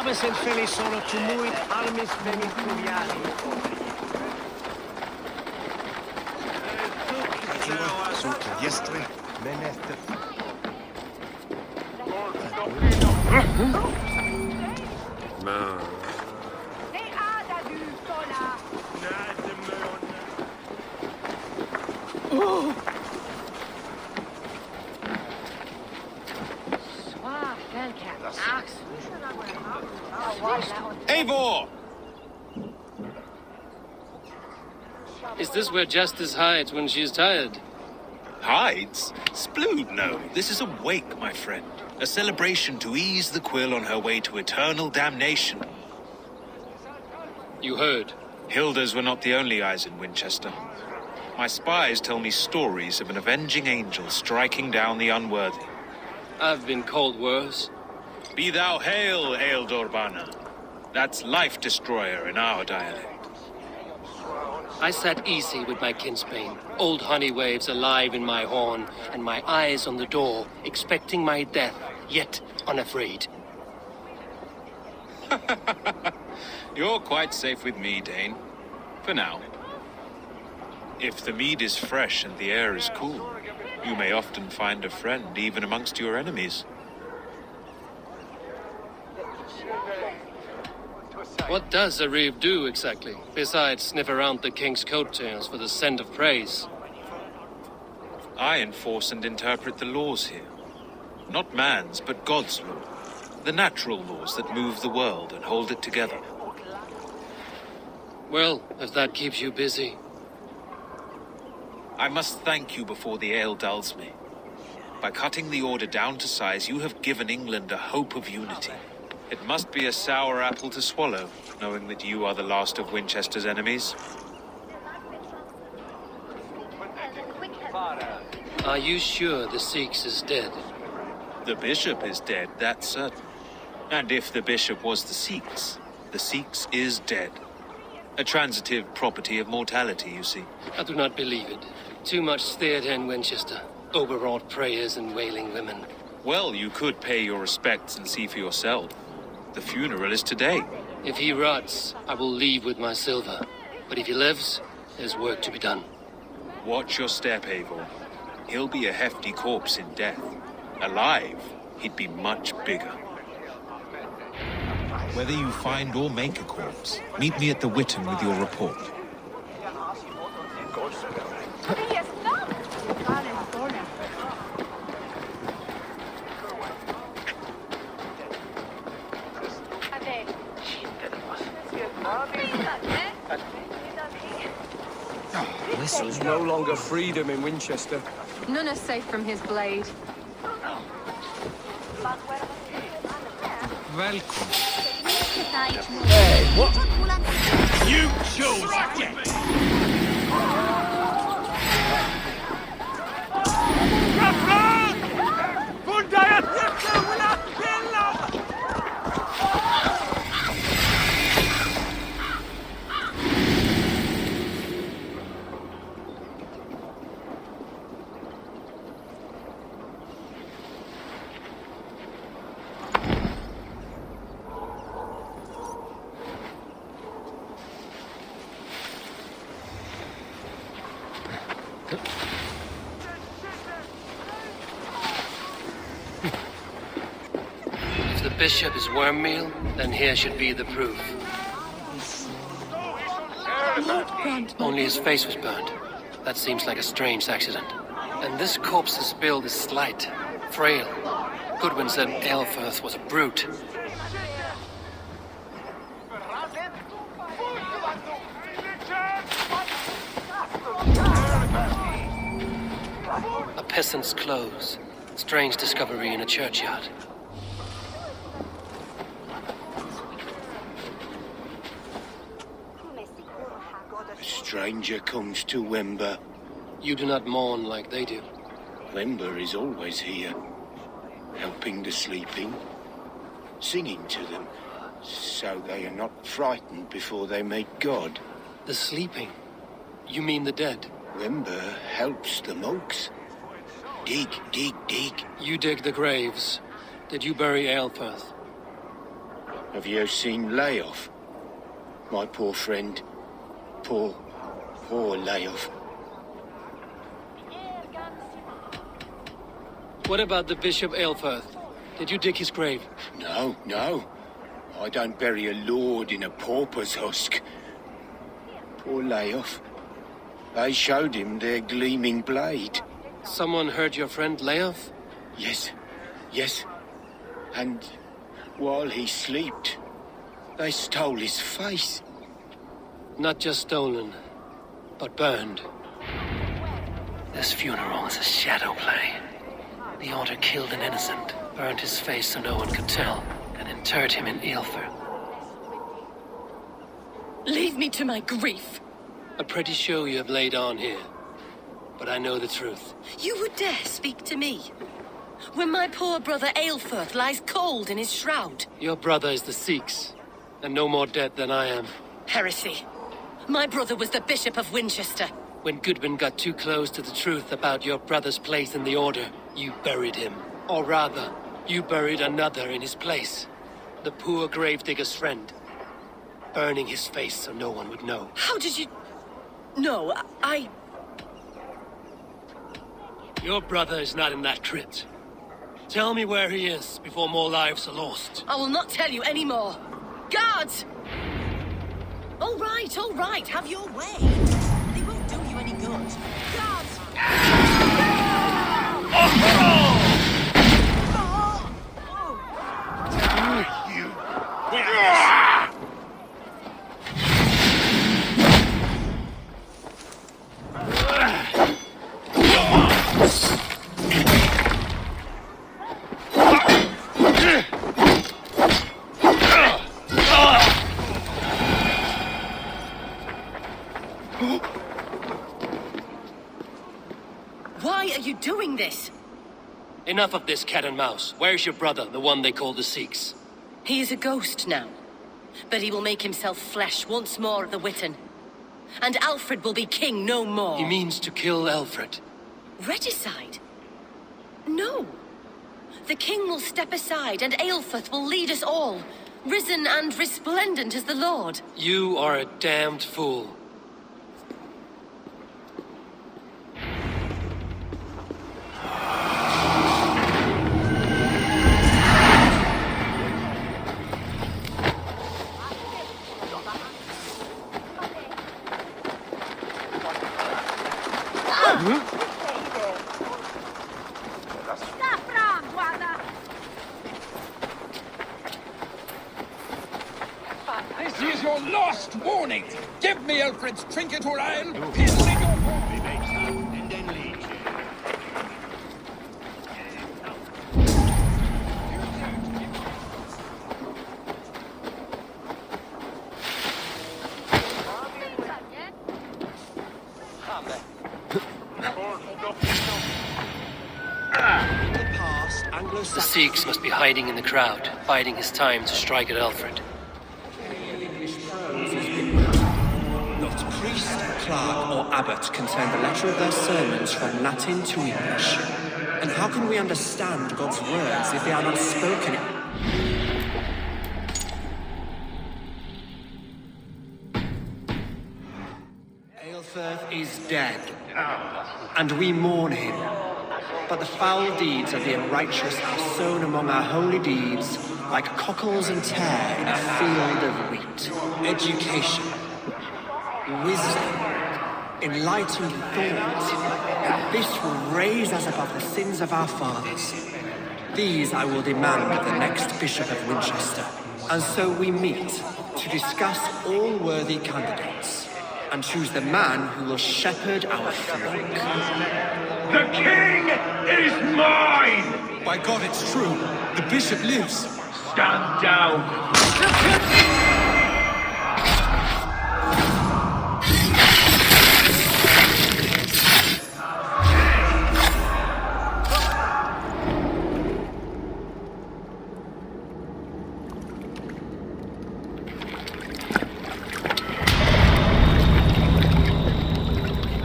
Sabes el feliz solo tumuit armis venituliani. Yesterday. Menester. Eivor! Is this where Justice hides when she's tired? Hides? Splood, no. This is a wake, my friend. A celebration to ease the quill on her way to eternal damnation. You heard. Hilda's were not the only eyes in Winchester. My spies tell me stories of an avenging angel striking down the unworthy. I've been called worse. Be thou hail, Eildorbana. That's Life Destroyer in our dialect. I sat easy with my kinsbane, old honey waves alive in my horn, and my eyes on the door, expecting my death, yet unafraid. You're quite safe with me, Dane. For now. If the mead is fresh and the air is cool, you may often find a friend even amongst your enemies. What does a reeve do exactly, besides sniff around the king's coattails for the scent of praise? I enforce and interpret the laws here. Not man's, but God's law. The natural laws that move the world and hold it together. Well, if that keeps you busy. I must thank you before the ale dulls me. By cutting the order down to size, you have given England a hope of unity. It must be a sour apple to swallow, knowing that you are the last of Winchester's enemies. Are you sure the Seax is dead? The bishop is dead, that's certain. And if the bishop was the Seax is dead. A transitive property of mortality, you see. I do not believe it. Too much theatre in Winchester. Overwrought prayers and wailing women. Well, you could pay your respects and see for yourself. The funeral is today. If he rots, I will leave with my silver. But if he lives, there's work to be done. Watch your step, Eivor. He'll be a hefty corpse in death. Alive, he'd be much bigger. Whether you find or make a corpse, meet me at the Witten with your report. There's no longer freedom in Winchester. None are safe from his blade. Welcome. Hey, what? You chose death! If the bishop is worm meal, then here should be the proof. Only his face was burned. That seems like a strange accident. And this corpse's build is slight, frail. Goodwin said Aelfirth was a brute. A peasant's clothes. Strange discovery in a churchyard. A stranger comes to Wember. You do not mourn like they do. Wember is always here, helping the sleeping, singing to them, so they are not frightened before they meet God. The sleeping? You mean the dead? Wember helps the monks. Dig, dig, dig. You dig the graves. Did you bury Aelfirth? Have you seen Layoff? My poor friend. Poor Layoff. What about the Bishop Aelfirth? Did you dig his grave? No. I don't bury a lord in a pauper's husk. Poor Layoff. They showed him their gleaming blade. Someone hurt your friend Leof? Yes. And while he slept, they stole his face. Not just stolen, but burned. This funeral is a shadow play. The Order killed an innocent, burned his face so no one could tell, and interred him in Aelfirth. Leave me to my grief. A pretty show you have laid on here. But I know the truth. You would dare speak to me? When my poor brother Aelfirth lies cold in his shroud. Your brother is the Seax, and no more dead than I am. Heresy. My brother was the Bishop of Winchester. When Goodwin got too close to the truth about your brother's place in the Order, you buried him. Or rather, you buried another in his place. The poor gravedigger's friend. Burning his face so no one would know. How did you... No, I... Your brother is not in that crypt. Tell me where he is before more lives are lost. I will not tell you any more. Guards! All right, have your way. They won't do you any good. Guards! Why are you doing this? Enough of this cat and mouse. Where's your brother, the one they call the Seax? He is a ghost now. But he will make himself flesh once more at the Witten. And Alfred will be king no more. He means to kill Alfred. Regicide? No. The king will step aside and Aelfirth will lead us all. Risen and resplendent as the Lord. You are a damned fool. This is your last warning. Give me Alfred's trinket or I'll pierce in your heart. And then leave. The Seax must be hiding in the crowd, biding his time to strike at Alfred. Not priest, clerk, or abbot can turn the letter of their sermons from Latin to English. And how can we understand God's words if they are not spoken? Aelfirth is dead, and we mourn him. But the foul deeds of the unrighteous are sown among our holy deeds, like cockles and tare in a field of wheat. Education, wisdom, enlightened thought, This will raise us above the sins of our fathers. These I will demand of the next Bishop of Winchester. And so we meet to discuss all worthy candidates and choose the man who will shepherd our flock. The king is mine! By God, it's true. The bishop lives. Stand down!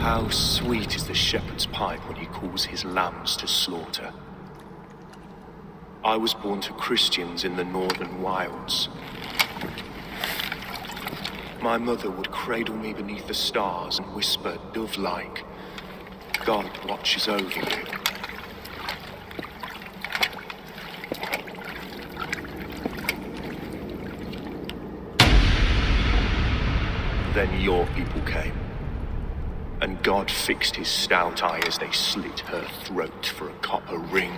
How sweet is the shepherd's pipe when he calls his lambs to slaughter. I was born to Christians in the northern wilds. My mother would cradle me beneath the stars and whisper, dove-like, God watches over you. Then your people came. And God fixed his stout eye as they slit her throat for a copper ring.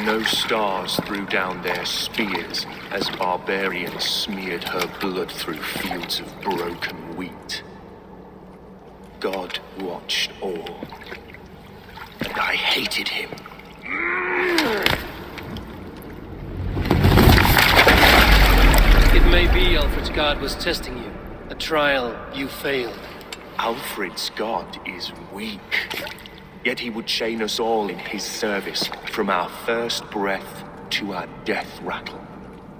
No stars threw down their spears as barbarians smeared her blood through fields of broken wheat. God watched all, and I hated him. It may be Alfred's God was testing you. A trial you failed. Alfred's God is weak. Yet he would chain us all in his service, from our first breath to our death rattle.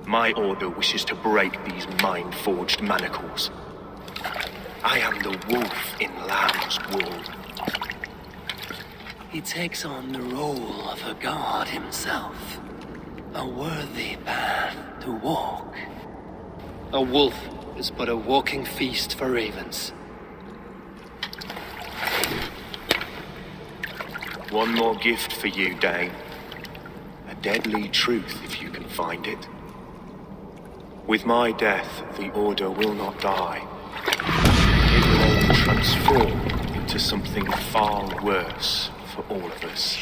My order wishes to break these mind-forged manacles. I am the wolf in lamb's wool. He takes on the role of a god himself. A worthy path to walk. A wolf is but a walking feast for ravens. One more gift for you, Dane. A deadly truth, if you can find it. With my death, the Order will not die. It will all transform into something far worse for all of us.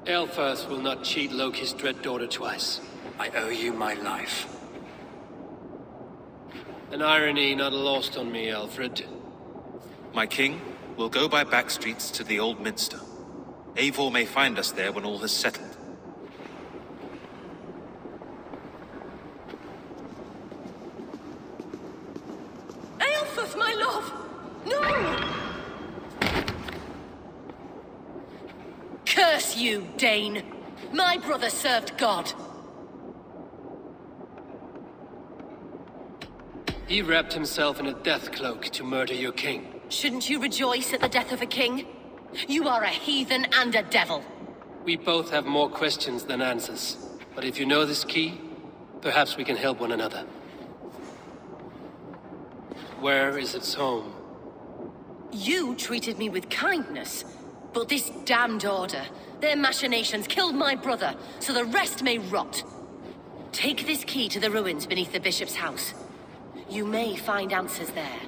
Aelfirth will not cheat Loki's dread daughter twice. I owe you my life. An irony not lost on me, Alfred. My king, we'll go by back streets to the Old Minster. Eivor may find us there when all has settled. Aelfirth, my love! No! Curse you, Dane! My brother served God. He wrapped himself in a death cloak to murder your king. Shouldn't you rejoice at the death of a king? You are a heathen and a devil. We both have more questions than answers. But if you know this key, perhaps we can help one another. Where is its home? You treated me with kindness, but this damned Order, their machinations killed my brother, so the rest may rot. Take this key to the ruins beneath the bishop's house. You may find answers there.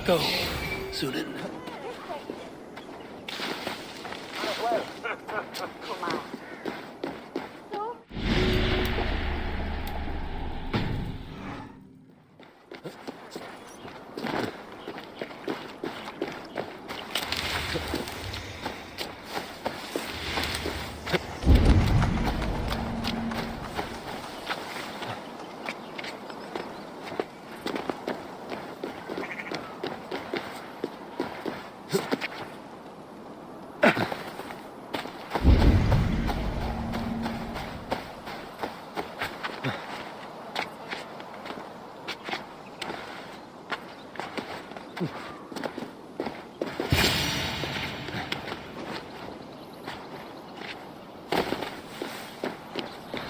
Go, Sunan.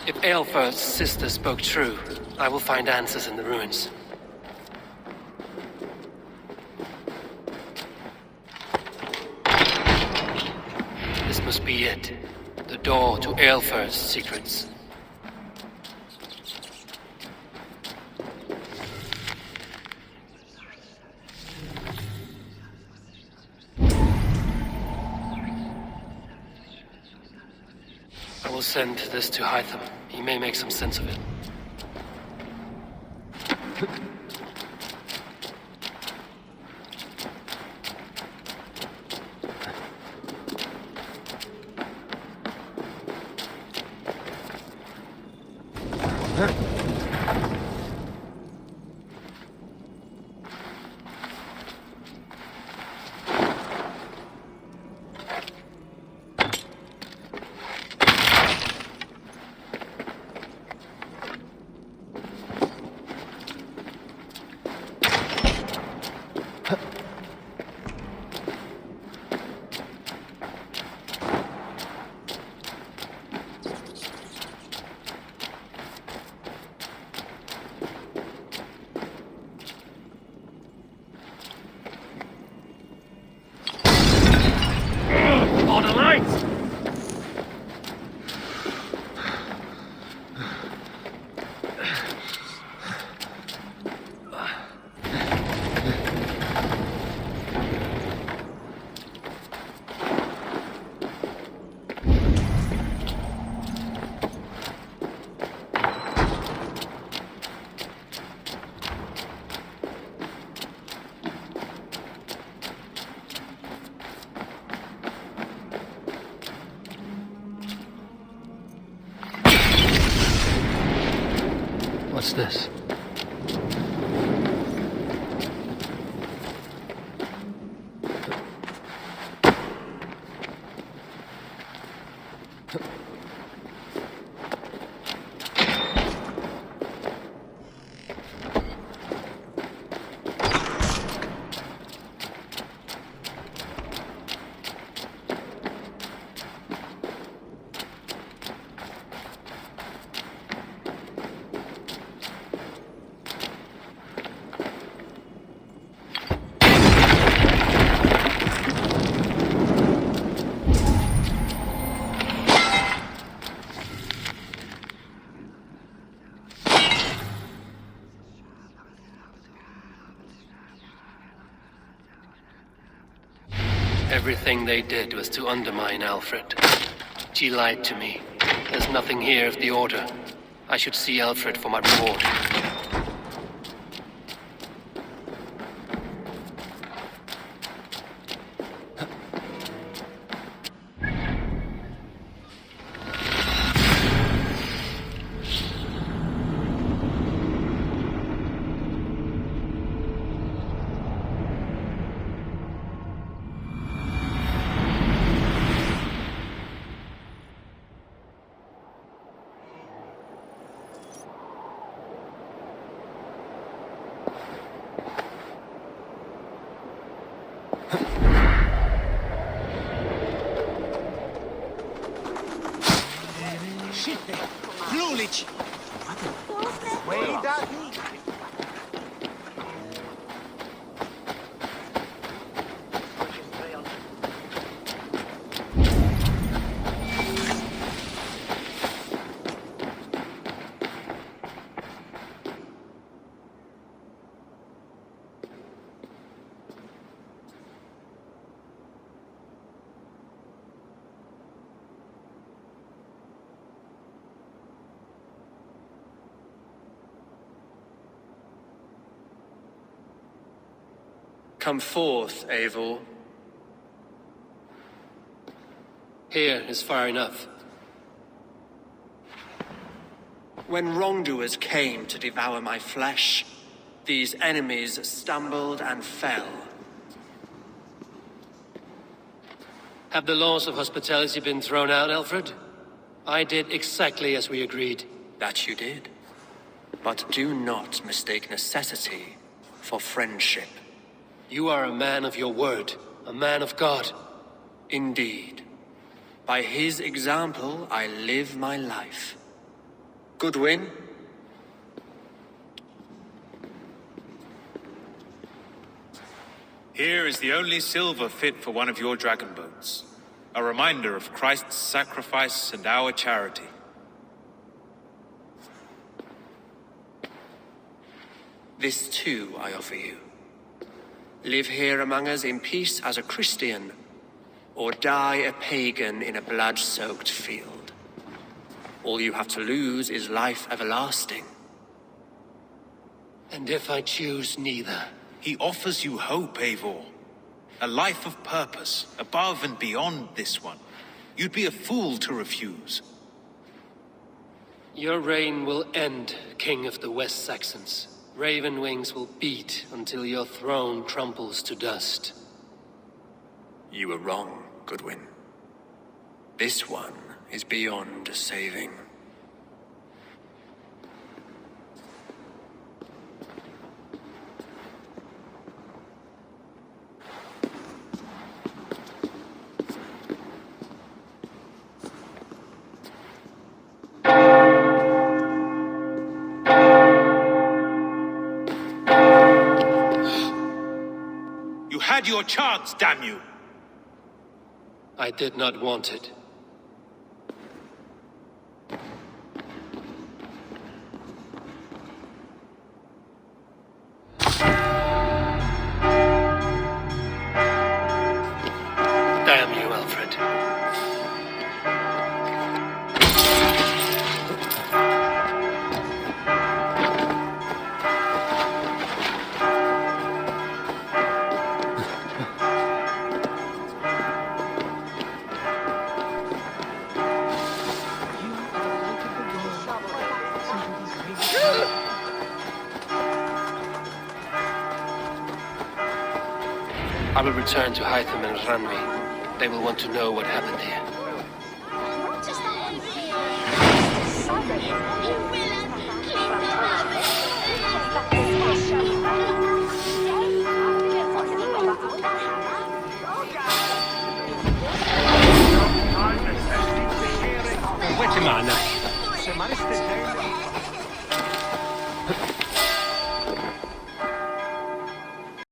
If Aelfir's sister spoke true, I will find answers in the ruins. This must be it. The door to Aelfir's secrets. I will send this to Hytham. He may make some sense of it. What's this? Everything they did was to undermine Alfred. She lied to me. There's nothing here of the Order. I should see Alfred for my reward. Come forth, Eivor. Here is far enough. When wrongdoers came to devour my flesh, these enemies stumbled and fell. Have the laws of hospitality been thrown out, Alfred? I did exactly as we agreed. That you did. But do not mistake necessity for friendship. You are a man of your word, a man of God. Indeed. By his example, I live my life. Goodwin? Here is the only silver fit for one of your dragon boats. A reminder of Christ's sacrifice and our charity. This too I offer you. Live here among us in peace as a Christian, or die a pagan in a blood-soaked field. All you have to lose is life everlasting. And if I choose neither? He offers you hope, Eivor. A life of purpose, above and beyond this one. You'd be a fool to refuse. Your reign will end, King of the West Saxons. Raven wings will beat until your throne crumbles to dust. You were wrong, Goodwin. This one is beyond saving. You had your chance, damn you! I did not want it. Damn you, Alfred. I will return to Hytham and Ranvi. They will want to know what happened here.